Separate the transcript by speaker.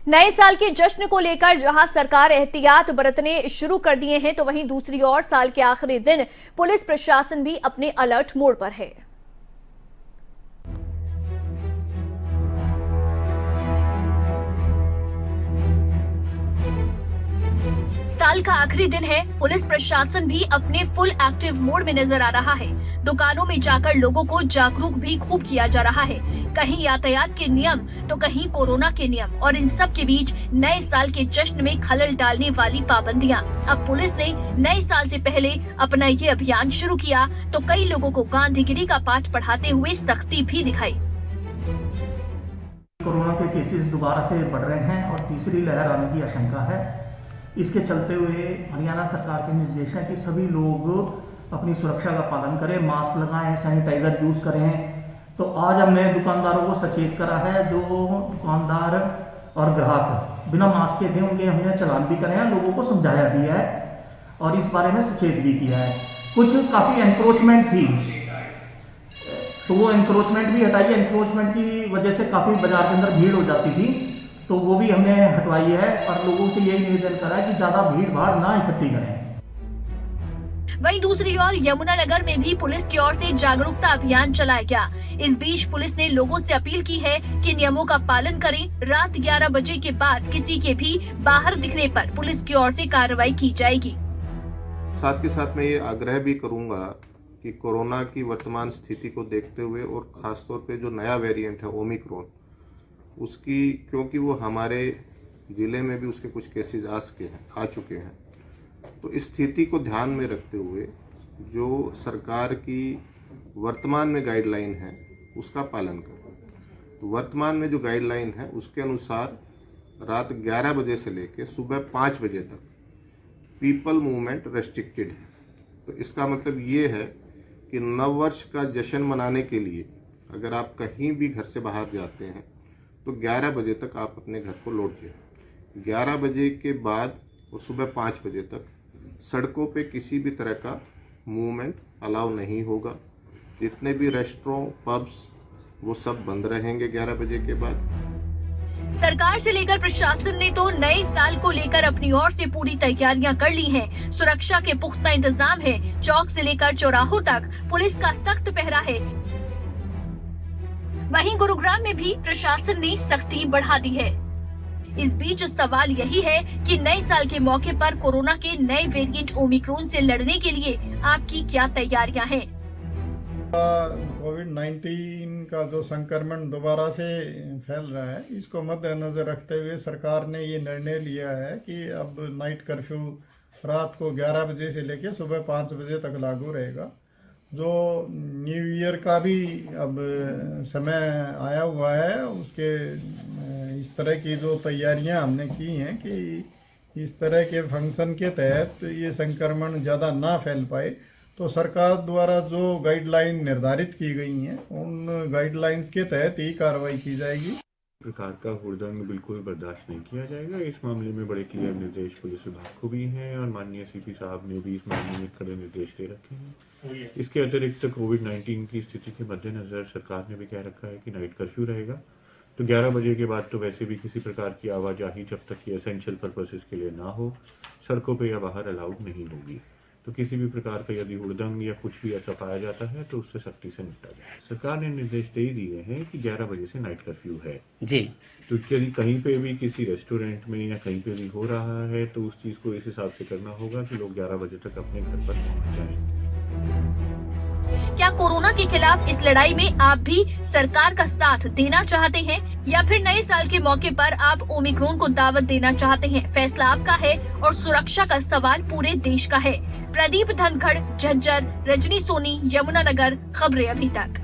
Speaker 1: नए साल के जश्न को लेकर जहां सरकार एहतियात बरतने शुरू कर दिए हैं, तो वहीं दूसरी ओर साल के आखिरी दिन पुलिस प्रशासन भी अपने अलर्ट मोड पर है। साल का आखिरी दिन है, पुलिस प्रशासन भी अपने फुल एक्टिव मोड में नजर आ रहा है। दुकानों में जाकर लोगों को जागरूक भी खूब किया जा रहा है। कहीं यातायात के नियम तो कहीं कोरोना के नियम, और इन सब के बीच नए साल के जश्न में खलल डालने वाली पाबंदियां। अब पुलिस ने नए साल से पहले अपना ये अभियान शुरू किया तो कई लोगों को गांधीगिरी का पाठ पढ़ाते हुए सख्ती भी दिखाई।
Speaker 2: कोरोना के केसेस दोबारा से बढ़ रहे हैं और तीसरी लहर आने की आशंका है। इसके चलते हुए हरियाणा सरकार के निर्देश है कि सभी लोग अपनी सुरक्षा का पालन करें, मास्क लगाएं, सैनिटाइजर यूज करें। तो आज हमने दुकानदारों को सचेत करा है। जो दुकानदार और ग्राहक बिना मास्क के थे उनके हमने चालान भी करे हैं, लोगों को समझाया भी है और इस बारे में सचेत भी किया है। कुछ काफ़ी एनक्रोचमेंट थी तो वो एनक्रोचमेंट भी हटाई। एनक्रोचमेंट की वजह से काफ़ी बाजार के अंदर भीड़ हो जाती थी, तो वो भी हमने हटवाई है और लोगों से यही निवेदन करा है कि ज्यादा भीड़ भाड़ ना इकट्ठी करें।
Speaker 1: वहीं दूसरी ओर यमुनानगर में भी पुलिस की ओर से जागरूकता अभियान चलाया गया। इस बीच पुलिस ने लोगों से अपील की है कि नियमों का पालन करें। रात 11 बजे के बाद किसी के भी बाहर दिखने पर पुलिस की ओर से कार्रवाई की जाएगी।
Speaker 3: साथ के साथ मैं ये आग्रह भी करूंगा कि कोरोना की वर्तमान स्थिति को देखते हुए और खासतौर पे जो नया वेरिएंट है ओमिक्रॉन, उसकी क्योंकि वो हमारे ज़िले में भी उसके कुछ केसेस आ चुके हैं, तो इस स्थिति को ध्यान में रखते हुए जो सरकार की वर्तमान में गाइडलाइन है उसका पालन करें। तो वर्तमान में जो गाइडलाइन है उसके अनुसार रात 11 बजे से लेकर सुबह 5 बजे तक पीपल मूवमेंट रेस्ट्रिक्टेड है। तो इसका मतलब ये है कि नव वर्ष का जश्न मनाने के लिए अगर आप कहीं भी घर से बाहर जाते हैं तो 11 बजे तक आप अपने घर को लौटिए। 11 बजे के बाद और सुबह 5 बजे तक सड़कों पे किसी भी तरह का मूवमेंट अलाउ नहीं होगा। जितने भी रेस्टोरेंट, पब्स, वो सब बंद रहेंगे 11 बजे के बाद।
Speaker 1: सरकार से लेकर प्रशासन ने तो नए साल को लेकर अपनी ओर से पूरी तैयारियां कर ली हैं। सुरक्षा के पुख्ता इंतजाम है। चौक से लेकर चौराहों तक पुलिस का सख्त पहरा है। वहीं गुरुग्राम में भी प्रशासन ने सख्ती बढ़ा दी है। इस बीच सवाल यही है कि नए साल के मौके पर कोरोना के नए वेरिएंट ओमिक्रॉन से लड़ने के लिए आपकी क्या तैयारियां हैं?
Speaker 4: कोविड-19 का जो संक्रमण दोबारा से फैल रहा है, इसको मद्देनजर रखते हुए सरकार ने ये निर्णय लिया है कि अब नाइट कर्फ्यू रात को 11 बजे से लेकर सुबह 5 बजे तक लागू रहेगा। जो न्यू ईयर का भी अब समय आया हुआ है, उसके इस तरह की जो तैयारियां हमने की हैं कि इस तरह के फंक्शन के तहत ये संक्रमण ज़्यादा ना फैल पाए, तो सरकार द्वारा जो गाइडलाइन निर्धारित की गई हैं उन गाइडलाइंस के तहत ही कार्रवाई की जाएगी।
Speaker 5: प्रकार का हुड़दंग बिल्कुल बर्दाश्त नहीं किया जाएगा। इस मामले में बड़े क्लियर निर्देश पुलिस विभाग को भी हैं और माननीय सीपी साहब ने भी इस मामले में कड़े निर्देश दे रखे हैं। इसके अतिरिक्त कोविड-19 की स्थिति के मद्देनजर सरकार ने भी कह रखा है कि नाइट कर्फ्यू रहेगा। तो 11 बजे के बाद तो वैसे भी किसी प्रकार की आवाजाही जब तक ये एसेंशियल पर्पसेस के लिए ना हो, सड़कों पर या बाहर अलाउड नहीं होगी। तो किसी भी प्रकार का यदि हुड़दंग या कुछ भी ऐसा पाया जाता है तो उससे सख्ती से निपटा जाए। सरकार ने निर्देश दे दिए हैं कि 11 बजे से नाइट कर्फ्यू है जी। तो यदि कहीं पे भी किसी रेस्टोरेंट में या कहीं पे भी हो रहा है तो उस चीज़ को इस हिसाब से करना होगा कि लोग 11 बजे तक अपने घर पर पहुँच जाएं।
Speaker 1: क्या कोरोना के खिलाफ इस लड़ाई में आप भी सरकार का साथ देना चाहते हैं, या फिर नए साल के मौके पर आप ओमिक्रॉन को दावत देना चाहते हैं? फैसला आपका है और सुरक्षा का सवाल पूरे देश का है। प्रदीप धनखड़, झज्जर, रजनी सोनी, यमुनानगर, खबरें अभी तक।